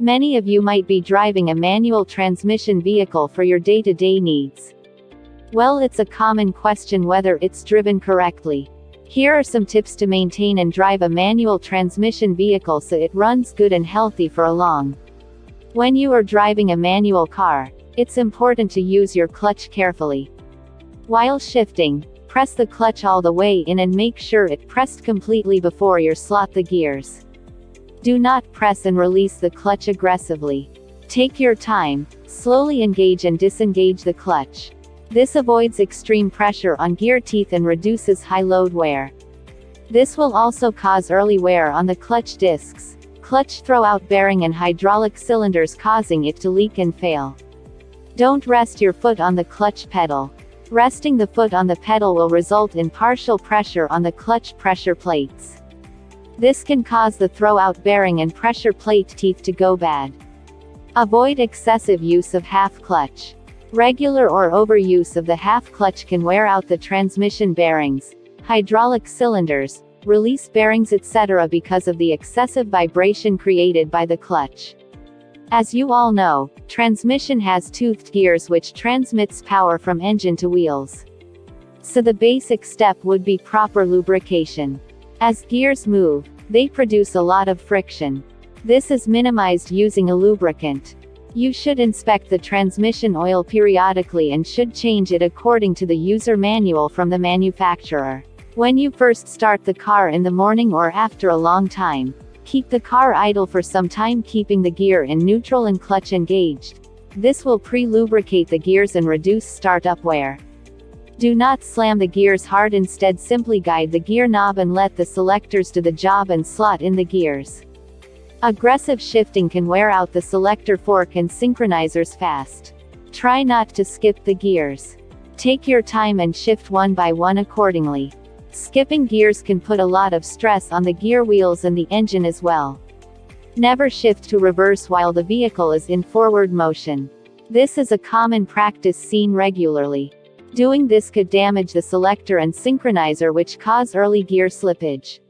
Many of you might be driving a manual transmission vehicle for your day-to-day needs. Well, it's a common question whether it's driven correctly. Here are some tips to maintain and drive a manual transmission vehicle so it runs good and healthy for a long. When you are driving a manual car, it's important to use your clutch carefully. While shifting, press the clutch all the way in and make sure it pressed completely before you slot the gears. Do not press and release the clutch aggressively. Take your time, slowly engage and disengage the clutch. This avoids extreme pressure on gear teeth and reduces high load wear. This will also cause early wear on the clutch discs, clutch throwout bearing and hydraulic cylinders, causing it to leak and fail. Don't rest your foot on the clutch pedal. Resting the foot on the pedal will result in partial pressure on the clutch pressure plates. This can cause the throwout bearing and pressure plate teeth to go bad. Avoid excessive use of half clutch. Regular or overuse of the half clutch can wear out the transmission bearings, hydraulic cylinders, release bearings etc. because of the excessive vibration created by the clutch. As you all know, transmission has toothed gears which transmits power from engine to wheels. So the basic step would be proper lubrication. As gears move, they produce a lot of friction. This is minimized using a lubricant. You should inspect the transmission oil periodically and should change it according to the user manual from the manufacturer. When you first start the car in the morning or after a long time, keep the car idle for some time, keeping the gear in neutral and clutch engaged. This will pre-lubricate the gears and reduce startup wear. Do not slam the gears hard, instead simply guide the gear knob and let the selectors do the job and slot in the gears. Aggressive shifting can wear out the selector fork and synchronizers fast. Try not to skip the gears. Take your time and shift one by one accordingly. Skipping gears can put a lot of stress on the gear wheels and the engine as well. Never shift to reverse while the vehicle is in forward motion. This is a common practice seen regularly. Doing this could damage the selector and synchronizer, which cause early gear slippage.